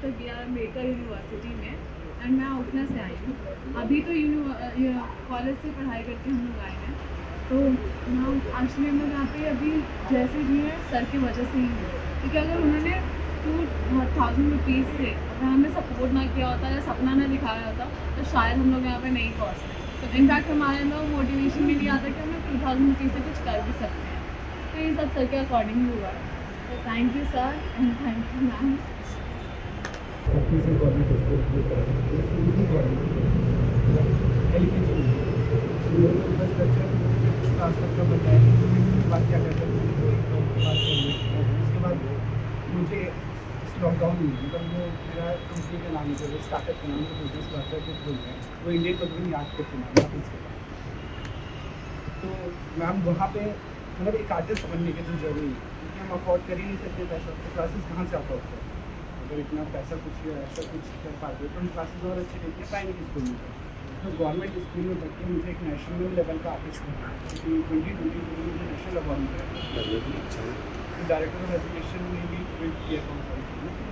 Master किया है maker university में एंड मैं उठने से आई हूँ। अभी तो कॉलेज से पढ़ाई करके हम लोग आए हैं। तो हम एक्चुअली हम लोग यहाँ पे अभी जैसे भी हैं सर की वजह से ही हैं, क्योंकि अगर उन्होंने 2000 रुपीज़ से अगर हमें सपोर्ट ना किया होता या सपना ना दिखाया होता तो शायद हम लोग यहाँ पे नहीं पहुँचते। तो इनफैक्ट हमारे अंदर मोटिवेशन भी नहीं आता कि हम लोग 2000 रुपीज़ से कुछ कर भी सकते हैं। तो ये सब सर के अकॉर्डिंग ही हुआ है। तो thank you sir and thank you ma'am. उसके बाद मुझे इस लॉकडाउन में मतलब वो मेरा कंपनी का नाम है स्टार्टअप का नाम है बिजनेस स्टार्टअप के थ्रू है वो इंडियन कंपनी याद करते नाम है। तो मैम वहाँ पे मतलब एक आर्टिस्ट बनने की जो जरूरी है क्योंकि हम अफोर्ड कर ही नहीं सकते पैसा, तो क्लासेस कहाँ से अफोर्ड करें? अगर इतना पैसा कुछ ऐसा कुछ कर पाते तो हम क्लासेस और अच्छे लेके पाएंगे कि स्कूल में। तो गवर्नमेंट स्कूल में पढ़ के मुझे एक नेशनल लेवल का आर्टिस्ट बनना है क्योंकि 2020 में मुझे नेशनल अवार्ड मिला। डायरेक्टर ऑफ एजुकेशन ने भी ट्वीट किया था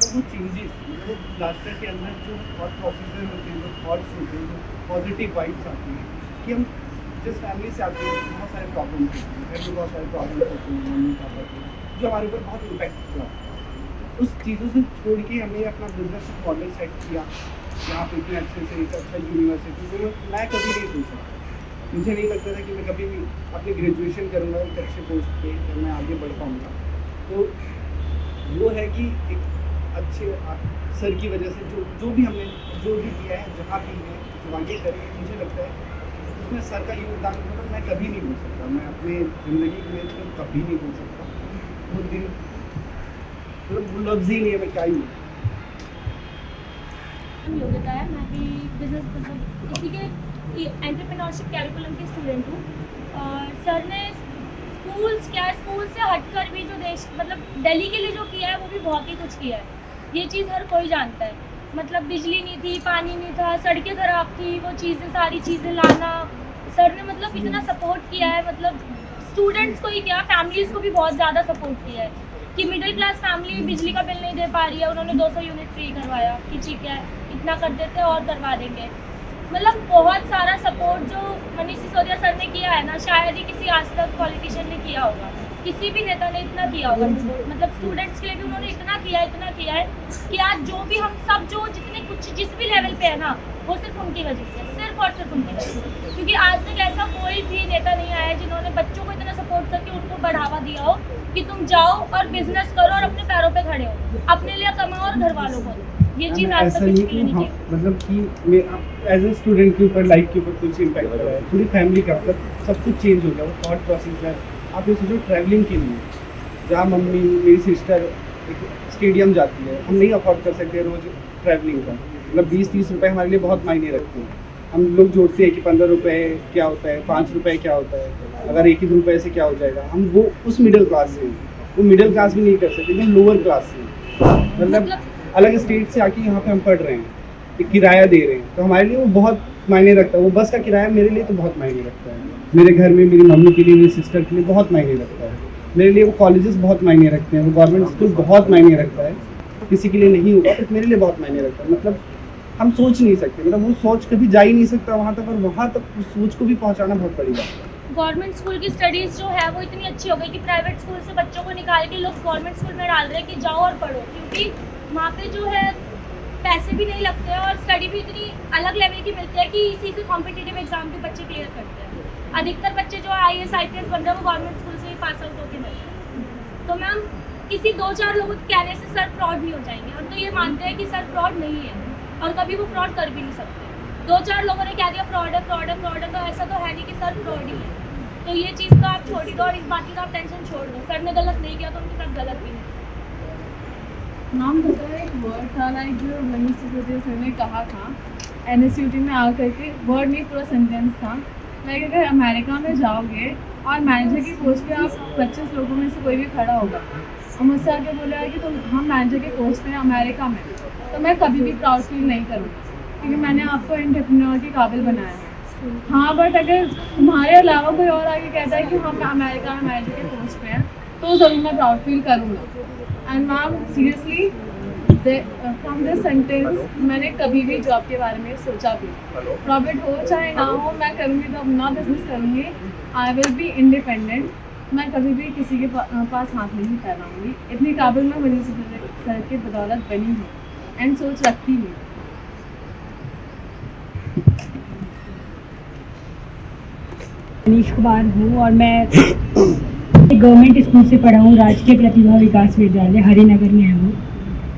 तो वो चेंजेस मतलब ब्लास्टर के अंदर जो थॉट प्रोसेस होते हैं, जो थॉट्स होते हैं, जो पॉजिटिव वाइब्स आती हैं कि हम जिस फैमिली से आते हैं बहुत सारे प्रॉब्लम्स होते हैं, घर में बहुत सारे प्रॉब्लम्स होते हैं मम्मी पापा के जो हमारे ऊपर बहुत इम्पैक्ट हुआ। उस चीज़ों से छोड़ के हमने अपना बिजनेस मॉडल सेट किया यहाँ पे इतने अच्छे से एक अच्छा यूनिवर्सिटी जो मैं कभी नहीं सोच सकता। मुझे नहीं लगता था कि मैं कभी भी अपनी ग्रेजुएशन करूँगा एक अच्छे पोस्ट पे और मैं आगे बढ़ पाऊँगा। तो वो है कि एक अच्छे सर की वजह से जो भी हमने जो भी किया है जहाँ भी है जो आगे करेंगे मुझे लगता है उसमें सर का योगदान मतलब मैं कभी नहीं भूल सकता। मैं अपने ज़िंदगी में तो कभी नहीं भूल सकता वो दिन, मतलब वो लफ्ज़ ही नहीं है मैं क्या ही हूँ। योग्यता है, मैं भी बिजनेस मतलब इसी के एंटरप्रेन्योरशिप कैरिकुलम की स्टूडेंट हूँ। और सर ने स्कूल से हटकर भी जो देश मतलब दिल्ली के लिए जो किया है वो भी बहुत ही कुछ किया है। ये चीज़ हर कोई जानता है। मतलब बिजली नहीं थी, पानी नहीं था, सड़कें खराब थी, वो चीज़ें सारी चीज़ें लाना सर ने मतलब इतना सपोर्ट किया है। मतलब स्टूडेंट्स को ही क्या फैमिलीज़ को भी बहुत ज़्यादा सपोर्ट किया है कि मिडिल क्लास फैमिली बिजली का बिल नहीं दे पा रही है, उन्होंने 200 यूनिट फ्री करवाया कि ठीक है इतना कर देते हैं और करवा देंगे। मतलब बहुत सारा सपोर्ट जो मनीष सिसोदिया सर ने किया है ना शायद ही किसी आज तक पॉलिटिशियन ने किया होगा, किसी भी नेता ने इतना किया होगा सपोर्ट। मतलब स्टूडेंट्स के लिए भी उन्होंने इतना किया है कि आज जो भी हम सब जो जितने कुछ जिस भी लेवल पे है ना वो सिर्फ उनकी वजह से, सिर्फ और सिर्फ उनकी वजह से। क्योंकि आज तक ऐसा कोई भी नेता नहीं आया है जिन्होंने बच्चों को इतना सपोर्ट करके उनको बढ़ावा दिया हो कि तुम जाओ और बिजनेस करो और अपने पैरों पे खड़े हो, अपने लिए कमाओ और घर वालों को। ये चीज़ आज तक किसी के लिए नहीं थी। मतलब कि मैं एज ए स्टूडेंट के ऊपर लाइफ के ऊपर कुछ इम्पैक्ट पड़ा है, पूरी फैमिली का मतलब सब कुछ चेंज हो गया। वो थॉट प्रोसेस है आप ये सोचो ट्रैवलिंग के लिए जहाँ मम्मी मेरी सिस्टर एक स्टेडियम जाती है, हम नहीं अफोर्ड कर सकते रोज़ ट्रैवलिंग का। मतलब 20-30 रुपये हमारे लिए बहुत मायने रखते हैं। हम लोग जोड़ते हैं कि 15 रुपये क्या होता है, 5 रुपये क्या होता है, अगर 1 रुपये से क्या हो जाएगा। हम वो उस मिडिल क्लास से वो मिडिल क्लास भी नहीं कर सकते, एकदम लोअर क्लास से मतलब अलग स्टेट से आके यहाँ पे हम पढ़ रहे हैं, एक किराया दे रहे हैं, तो हमारे लिए वो बहुत मायने रखता है। वो बस का किराया मेरे लिए तो बहुत मायने रखता है, मेरे घर में मेरी मम्मी के लिए मेरी सिस्टर के लिए बहुत मायने रखता है, मेरे लिए वो कॉलेजेस बहुत मायने रखते हैं, वो गवर्नमेंट स्कूल बहुत मायने रखता है। किसी के लिए नहीं होगा बट मेरे लिए बहुत मायने रखता है। मतलब हम सोच नहीं सकते, मतलब वो सोच कभी जा ही नहीं सकता वहाँ तक, और वहाँ तक उस सोच को भी पहुँचाना बहुत बड़ी बात है। गवर्नमेंट स्कूल की स्टडीज़ जो है वो इतनी अच्छी हो गई कि प्राइवेट स्कूल से बच्चों को निकाल के लोग गवर्नमेंट स्कूल में डाल रहे हैं कि जाओ और पढ़ो, क्योंकि वहाँ पे जो है पैसे भी नहीं लगते हैं और स्टडी भी इतनी अलग लेवल की मिलती है कि इसी से कॉम्पिटिटिव एग्जाम भी बच्चे क्लियर करते हैं। अधिकतर बच्चे जो IAS IPS बन रहे हैं वो गवर्नमेंट स्कूल से ही पास आउट होकर मिलते हैं। तो मैम किसी 2-4 लोगों के कहने से सर फ्रॉड नहीं हो जाएंगे। हम तो ये मानते हैं कि सर फ्रॉड नहीं है और कभी वो फ्रॉड कर भी नहीं सकते। 2-4 लोगों ने कह दिया फ्रॉड है तो ऐसा तो है नहीं कि सर फ्रॉड ही है। तो ये चीज़ तो आप छोड़ दो और इस बात की तो आप टेंशन छोड़ दो। सर ने गलत नहीं किया तो उनके साथ गलत भी नहीं। नाम पता है एक वर्ड था लाइक जो मनीष सिसोदिया सर ने कहा था NSUT में आकर के, वर्ड नहीं पूरा सेंटेंस था लाइक अगर अमेरिका में जाओगे और मैनेजर की पोस्ट पे आप 25 लोगों में से कोई भी खड़ा होगा और मुझसे आके बोलेगा कि तुम हम मैनेजर के पोस्ट पे हैं अमेरिका में, तो मैं कभी भी प्राउड फील नहीं करूँगी क्योंकि मैंने आपको एंटरप्रेन्योर के काबिल बनाया है। हाँ बट अगर तुम्हारे अलावा कोई और आगे कहता है कि हम अमेरिका में मैनेजर के पोस्ट पे हैं तो ज़रूर मैं प्राउड फील करूँगा। And ma'am seriously from this sentence मैंने कभी भी जॉब के बारे में सोचा भी प्रॉफिट हो चाहे ना हो, मैं करूँगी तो अपना बिजनेस करूँगी। I will be independent. मैं कभी भी किसी के पास हाथ नहीं फैलाऊंगी। इतनी काबिल मैं मनीष सर की बदौलत बनी हूँ एंड सोच रखती हूँ। मनीष कुमार हूँ और मैं गवर्नमेंट स्कूल से पढ़ा हूँ, राजकीय प्रतिभा विकास विद्यालय हरिनगर में हूँ।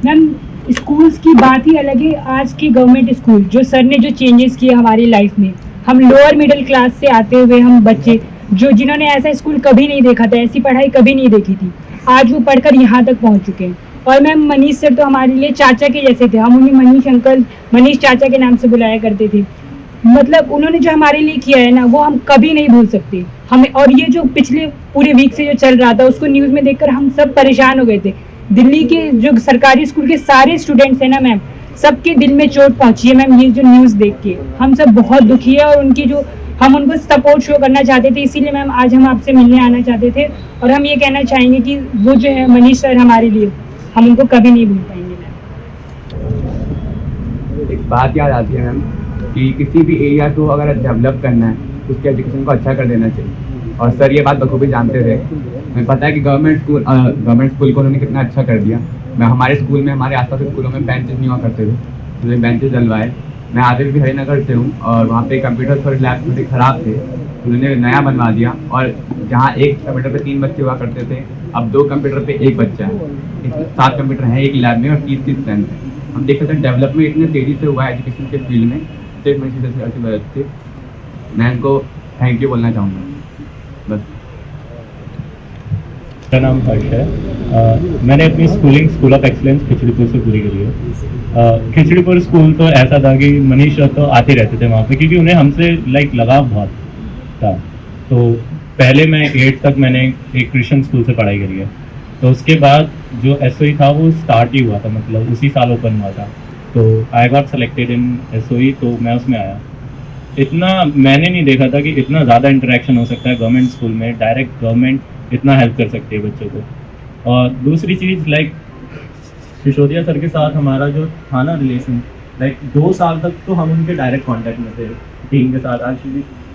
मैम स्कूल्स की बात ही अलग है। आज की गवर्नमेंट स्कूल जो सर ने जो चेंजेस किए हमारी लाइफ में, हम लोअर मिडिल क्लास से आते हुए हम बच्चे जो जिन्होंने ऐसा स्कूल कभी नहीं देखा था, ऐसी पढ़ाई कभी नहीं देखी थी, आज वो पढ़कर यहाँ तक पहुँच चुके हैं। और मैम मनीष सर तो हमारे लिए चाचा के जैसे थे। हम उन्हें मनीष अंकल, मनीष चाचा के नाम से बुलाया करते थे। मतलब उन्होंने जो हमारे लिए किया है ना, वो हम कभी नहीं भूल सकते हमें। और ये जो पिछले पूरे वीक से जो चल रहा था, उसको न्यूज़ में देखकर हम सब परेशान हो गए थे। दिल्ली के जो सरकारी स्कूल के सारे स्टूडेंट्स हैं ना मैम, सबके दिल में चोट पहुंची है मैम। ये जो न्यूज़ देख के हम सब बहुत दुखी है और उनकी जो हम उनको सपोर्ट शो करना चाहते थे, इसीलिए मैम आज हम आपसे मिलने आना चाहते थे। और हम ये कहना चाहेंगे कि वो जो है मनीष सर हमारे लिए, हम उनको कभी नहीं भूल पाएंगे मैम। एक बात याद आती है मैम कि किसी भी एरिया को अगर डेवलप करना है तो उसके एजुकेशन को अच्छा कर देना चाहिए। और सर ये बात बखूबी जानते थे। हमें पता है कि गवर्नमेंट स्कूल को उन्होंने कितना अच्छा कर दिया। मैं हमारे स्कूल में, हमारे आसपास के स्कूलों में बेंचेस नहीं हुआ करते थे, उन्होंने बेंचेस डलवाए। मैं आते भी हरिनगर से हूँ और वहाँ पे कंप्यूटर थोड़े लैब थोड़े ख़राब थे, उन्होंने नया बनवा दिया। और जहाँ एक कंप्यूटर पे 3 बच्चे हुआ करते थे, अब 2 कंप्यूटर पे 1 बच्चा है। 7 कंप्यूटर हैं एक लैब में और 30 स्ट्रेंथ है। हम देख सकते हैं डेवलपमेंट इतनी तेज़ी से हुआ है एजुकेशन के फील्ड में, सिर्फ मनीष सर की वजह से। मैं इनको थैंक यू बोलना चाहूँगा बस। मेरा नाम हर्ष है। मैंने अपनी schooling school of excellence Khichripur से पूरी करी है। खिचड़ीपुर स्कूल तो ऐसा था कि मनीष सर तो आते रहते थे वहाँ पे, क्योंकि उन्हें हमसे लगाव बहुत था। तो पहले मैं 8th तक मैंने एक क्रिश्चियन स्कूल से पढ़ाई करी है। तो उसके बाद जो SOE था वो स्टार्ट ही हुआ था, मतलब उसी साल ओपन हुआ था। तो I got selected in SOE, तो मैं उसमें आया। इतना मैंने नहीं देखा था कि इतना ज़्यादा इंटरेक्शन हो सकता है गवर्नमेंट स्कूल में। डायरेक्ट गवर्नमेंट इतना हेल्प कर सकती है बच्चों को। और दूसरी चीज़ सिसोदिया सर के साथ हमारा जो था ना रिलेशन, 2 साल तक तो हम उनके डायरेक्ट कांटेक्ट में थे। टीम के साथ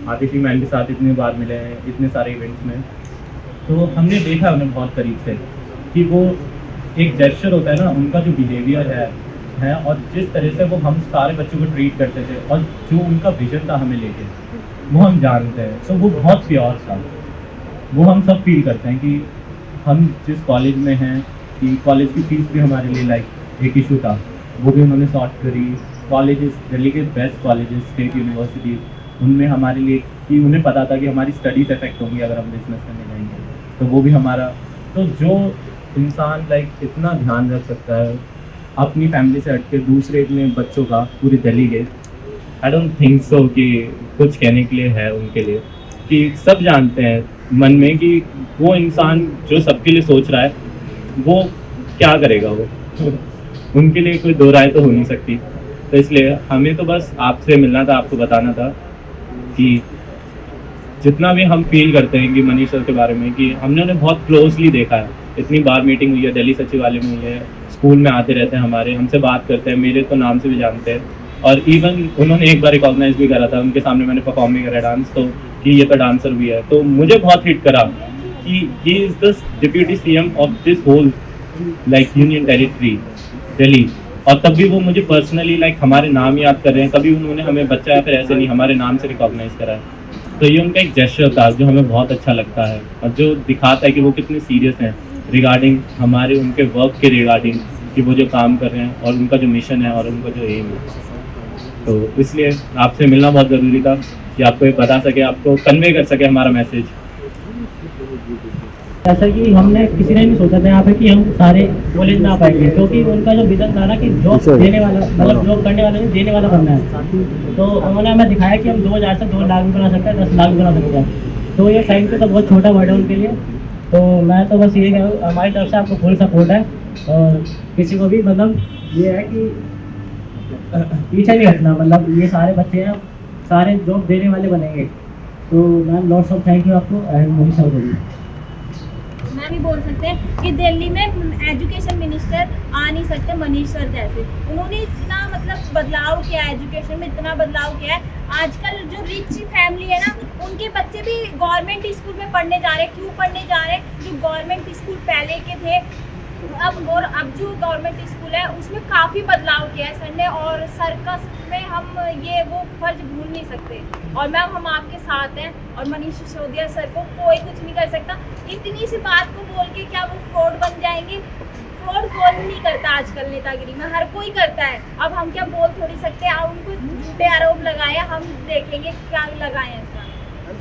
आतिशी मैम के साथ इतनी बार मिले हैं, इतने सारे इवेंट्स में। तो हमने देखा उन्हें बहुत करीब से कि वो एक जेस्चर होता है ना, उनका जो बिहेवियर है और जिस तरह से वो हम सारे बच्चों को ट्रीट करते थे और जो उनका विजन था हमें लेके, वो हम जानते हैं। तो वो बहुत प्योर था। वो हम सब फील करते हैं कि हम जिस कॉलेज में हैं, कि कॉलेज की फीस भी हमारे लिए एक इशू था, वो भी उन्होंने सॉर्ट करी। कॉलेजेस, दिल्ली के बेस्ट कॉलेजेस, स्टेट यूनिवर्सिटीज़, उनमें हमारे लिए कि उन्हें पता था कि हमारी स्टडीज़ इफेक्ट होंगी अगर हम बिजनेस करने जाएंगे, तो वो भी हमारा। तो जो इंसान इतना ध्यान रख सकता है अपनी फैमिली से हट के दूसरे इतने बच्चों का पूरी दिल्ली के, आई डोंट थिंक सो कि कुछ कहने के लिए है उनके लिए। कि सब जानते हैं मन में कि वो इंसान जो सबके लिए सोच रहा है वो क्या करेगा, वो उनके लिए कोई दो राय तो हो नहीं सकती। तो इसलिए हमें तो बस आपसे मिलना था, आपको बताना था कि जितना भी हम फील करते हैं कि मनीष सर के बारे में, कि हमने उन्हें बहुत क्लोजली देखा है। इतनी बार मीटिंग हुई है, दिल्ली सचिवालय में हुई है, स्कूल में आते रहते हैं हमारे, हमसे बात करते हैं, मेरे तो नाम से भी जानते हैं। और इवन उन्होंने एक बार रिकॉग्नाइज भी करा था, उनके सामने मैंने परफॉर्म भी करा डांस, तो कि ये तो डांसर भी है। तो मुझे बहुत हिट करा कि he is the deputy CM of this whole union territory Delhi. और तब भी वो मुझे पर्सनली हमारे नाम याद कर रहे हैं। कभी उन्होंने हमें बच्चा या फिर ऐसे नहीं, हमारे नाम से रिकॉग्नाइज करा है। तो ये उनका एक जेस्चर था जो हमें बहुत अच्छा लगता है और जो दिखाता है कि वो कितने सीरियस हैं रिगार्डिंग हमारे उनके वर्क के रिगार्डिंग, कि वो जो काम कर रहे हैं और उनका जो मिशन है और उनका जो एम है। तो इसलिए आपसे मिलना बहुत ज़रूरी था कि आपको ये बता सके, आपको कन्वे कर सके हमारा मैसेज। ऐसा कि हमने किसी ने नहीं सोचा था यहाँ पे कि हम सारे कॉलेज में आ पाएंगे, क्योंकि उनका जो विजन था ना कि जॉब देने वाला, मतलब जॉब करने वाला नहीं, देने वाला बनना है। तो उन्होंने हमें दिखाया कि हम 2000 से 2 लाख भी बना सकते हैं, 10 लाख भी बना सकते हैं। तो ये टाइम पे तो बहुत छोटा वर्ड है उनके लिए। तो मैं तो बस ये कहूँ, हमारी तरफ से आपको फुल सपोर्ट है और किसी को भी मतलब ये है कि पीछे नहीं हटना। मतलब ये सारे बच्चे हैं, सारे जॉब देने वाले बनेंगे। तो ma'am lots of thank you आपको एंड मोदी सर को भी। मैं भी बोल सकते हैं कि दिल्ली में एजुकेशन मिनिस्टर आनी सकते मनीष सर जैसे। उन्होंने इतना मतलब बदलाव किया है एजुकेशन में, इतना बदलाव किया है। आजकल जो रिच फैमिली है ना, उनके बच्चे भी गवर्नमेंट स्कूल में पढ़ने जा रहे हैं। क्यों पढ़ने जा रहे हैं? जो गवर्नमेंट स्कूल पहले के थे अब जो गवर्नमेंट स्कूल है उसमें काफ़ी बदलाव किया है सर ने, और सर्कस में हम ये वो फर्ज भूल नहीं सकते। और मैम हम आपके साथ हैं, और मनीष सिसोदिया सर को कोई कुछ नहीं कर सकता। इतनी सी बात को बोल के क्या वो फ्रॉड बन जाएंगे? फ्रॉड कौन नहीं करता आजकल नेतागिरी में, हर कोई करता है। अब हम क्या बोल थोड़ी सकते हैं? आप उनको झूठे आरोप लगाए, हम देखेंगे क्या लगाए हैं इसका।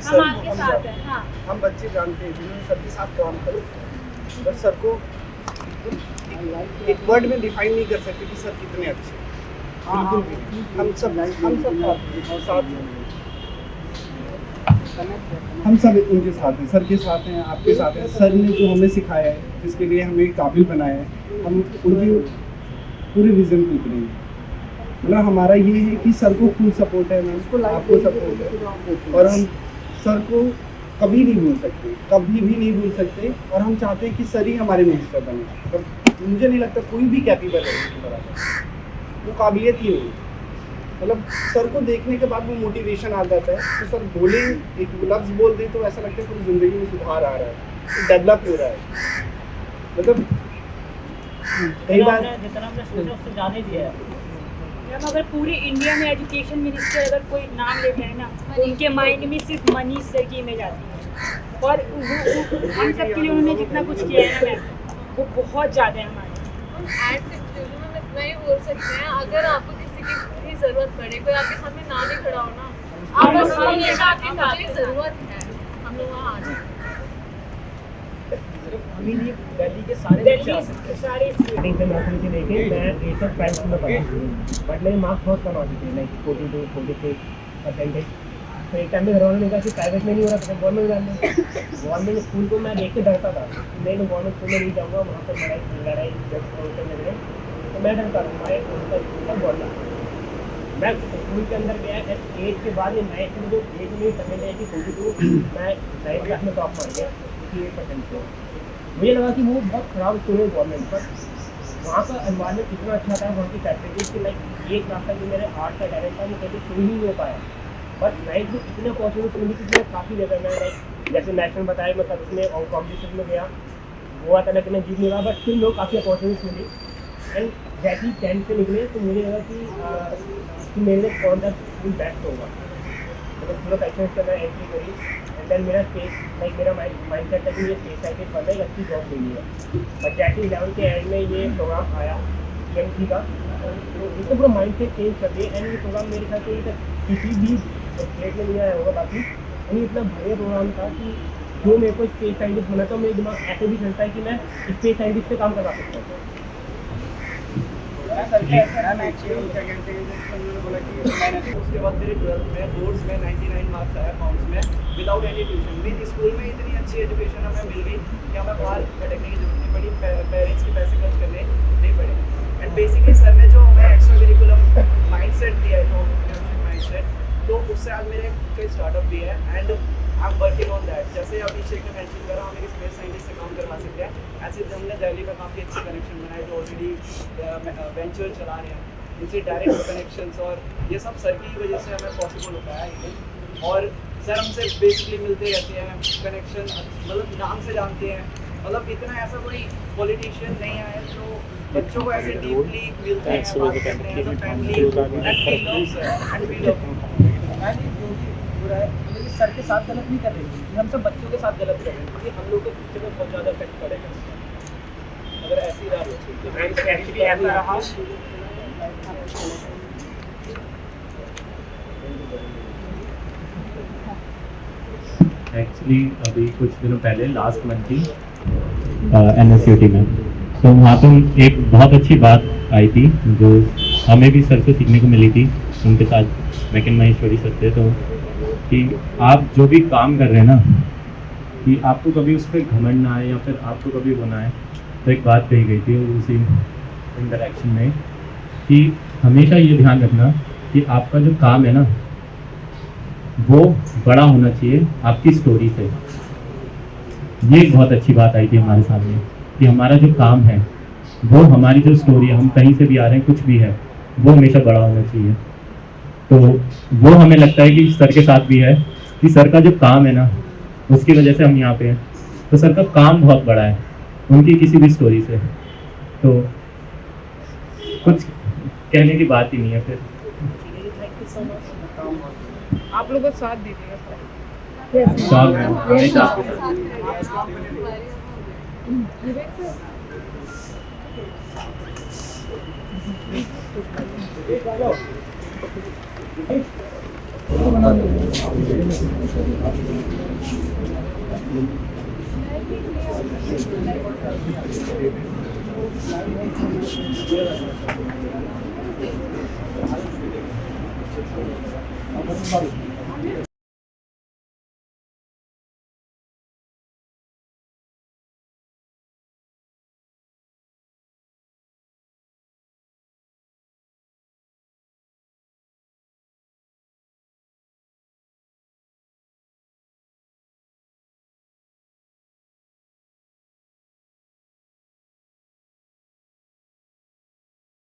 हम आपके साथ हैं। हाँ, हम बच्चे जानते हैं जिन्होंने सर के साथ काम करो, और सर को एक वर्ड में डिफाइन नहीं कर सकते कि सर कितने अच्छे हैं। बिल्कुल भी हम सब उनके साथ हैं, सर के साथ हैं, आपके साथ हैं। सर ने जो हमें सिखाया है, जिसके लिए हमें काबिल बनाया है, हम उनकी पूरे विजन को उतरेंगे। मतलब हमारा ये है कि सर को फुल सपोर्ट है, आपको सपोर्ट है, और हम सर को कभी नहीं भूल सकते, कभी भी नहीं भूल सकते। और हम चाहते हैं कि सर ही हमारे मिनिस्टर बने। तो मुझे नहीं लगता कोई भी कैपेबल है उसके बराबर, वो काबिलियत ही होगी। मतलब सर को देखने के बाद वो मोटिवेशन आ जाता है। तो सर बोले, एक लफ्ज़ बोल दें तो ऐसा लगता है पूरी ज़िंदगी में सुधार आ रहा है, डेवलप हो रहा है। मतलब कई बार जितना हमने सोचा उससे ज़्यादा ही दिया है। मैम अगर पूरे इंडिया में एजुकेशन मिनिस्टर अगर कोई नाम लेते हैं ना, तो उनके माइंड में सिर्फ मनीष सर की इमेज आती है। और हम सब के लिए उन्होंने जितना कुछ किया है ना मैम, वो बहुत ज़्यादा है हमारे। एड सिचुएशन में इतना ही बोल सकते हैं, अगर आपको किसी की भी ज़रूरत पड़े, कोई आपके सामने ना भी खड़ा हो ना, आप बस बोलिएगा आपकी मुझे ज़रूरत है, हम लोग वहाँ आ जाएंगे। अभी ये दिल्ली के सारे नर्सरी से लेके मैं 8th प्राइमरी में पढ़ा, बट मेरे मार्क्स बहुत कम आते थे, लाइक 42-43%। तो एक टाइम में घर वालों ने कहा कि प्राइवेट में नहीं हो रहा था, गवर्नमेंट में डालना। गवर्नमेंट स्कूल को मैं देख के डरता था, नहीं मैं गवर्नमेंट स्कूल में नहीं जाऊँगा, वहाँ पर लड़ाई लगे, तो मैं डरता था। हमारे स्कूल का बोलना, मैं स्कूल के अंदर गया, 8 के बाद 9th में जो 8 में समझ लिया कि 42, मैं 9th क्लास में टॉप मार गया 58% से। मुझे लगा कि वो बहुत ख़राब स्कूल है गवर्नमेंट, पर वहाँ का एनवायरनमेंट इतना अच्छा था, वहाँ की फैसिलिटीज़ की, लाइक 1 लाख तक जो मेरे आर्ट का टैलेंट था वो कभी शुरू ही नहीं हो पाया। बट 9th में इतने अपॉर्चुनिटी मिली कि काफ़ी जगह मैं लाइक जैसे नेशनल बताया, मैं सब उसमें और कॉम्पिटिशन में गया, वो आता लेकिन मैं जीत नहीं रहा, बट फिर लोग काफ़ी अपॉर्चुनिटी मिली। एंड जैसे ही 10th से निकले तो मुझे लगा कि मेरे लिए कौन सा स्कूल बेस्ट होगा, मतलब पूरा पैशन से मैं एंट्री करी। एंड देन मेरा स्पेस लाइक मेरा माइंड सेट था कि ये स्पेस साइड पर पढ़ना एक अच्छी जॉब मिली है। बट जैसे 11th के एंड में ये प्रोग्राम आया EMC का, तो इसको पूरा माइंड सेट चेंज कर दिया। एंड ये प्रोग्राम मेरे ख्याल से किसी भी स्टेट में नहीं आया होगा, बाकी यानी इतना बढ़िया प्रोग्राम था कि जो मेरे को स्पेस साइंटिस्ट बना था, मेरे दिमाग ऐसे भी चलता है कि मैं स्पेस साइंटिस्ट पे काम करवा सकता हूँ। उसके बाद मेरे 12th में बोर्ड्स में 99 मार्क्स आया अकाउंट्स में विदाउट एनी ट्यूशन। मेरी स्कूल में इतनी अच्छी एजुकेशन हमें मिल गई कि हमें बाहर भटकने की जरूरत नहीं पड़ी, पेरेंट्स के पैसे खर्च करने नहीं पड़े। एंड बेसिकली सर ने जो हमें एक्स्ट्रा करिकुलम माइंडसेट दिया है, जो माइंडसेट, तो उससे आज मेरे कई स्टार्टअप भी है and I am working on that. जैसे अभिषेक ने मेंशन करा, हम एक स्पेस साइंटिस्ट से काम करवा सकते हैं, ऐसे हमने दिल्ली में काफ़ी अच्छे कनेक्शन बनाए जो ऑलरेडी वेंचर चला रहे हैं, इनसे डायरेक्ट कनेक्शंस, और ये सब सर की वजह से हमें पॉसिबल हो पाया है। और सर हमसे बेसिकली मिलते रहते हैं, कनेक्शन मतलब नाम से जानते हैं, मतलब इतना ऐसा कोई पॉलिटिशियन नहीं आया जो बच्चों को ऐसे डीपली मिलते हैं, बात करते हैं, family and we love sir के साथ गलत नहीं कर रहे हैं, हम सब बच्चों के साथ गलत कर रहे हैं, क्योंकि हम लोग के फ्यूचर में बहुत ज़्यादा इफेक्ट पड़ेगा अगर ऐसी रहा। एक्चुअली अभी कुछ दिनों पहले लास्ट मंथ थी NSUT में, तो वहाँ पर एक बहुत अच्छी बात आई थी जो हमें भी सर से सीखने को मिली थी। उनके साथ मैकिन महेश्वरी सर थे, तो कि आप जो भी काम कर रहे हैं ना, कि आपको कभी उस पर घमंड ना आए या फिर आपको कभी वो ना आए। तो एक बात कही गई थी उसी इंटरेक्शन में कि हमेशा ये ध्यान रखना कि आपका जो काम है ना वो बड़ा होना चाहिए आपकी स्टोरी से। ये एक बहुत अच्छी बात आई थी हमारे सामने कि हमारा जो काम है वो हमारी जो स्टोरी है, हम कहीं से भी आ रहे हैं, कुछ भी है, वो हमेशा बड़ा होना चाहिए। तो वो हमें लगता है कि सर के साथ भी है कि सर का जो काम है ना, उसकी वजह से हम यहाँ पे हैं। तो सर का काम बहुत बड़ा है उनकी किसी भी स्टोरी से, तो कुछ कहने की बात ही नहीं है फिर। आप लोग का साथ दीजिएगा शौक है हमेशा। सर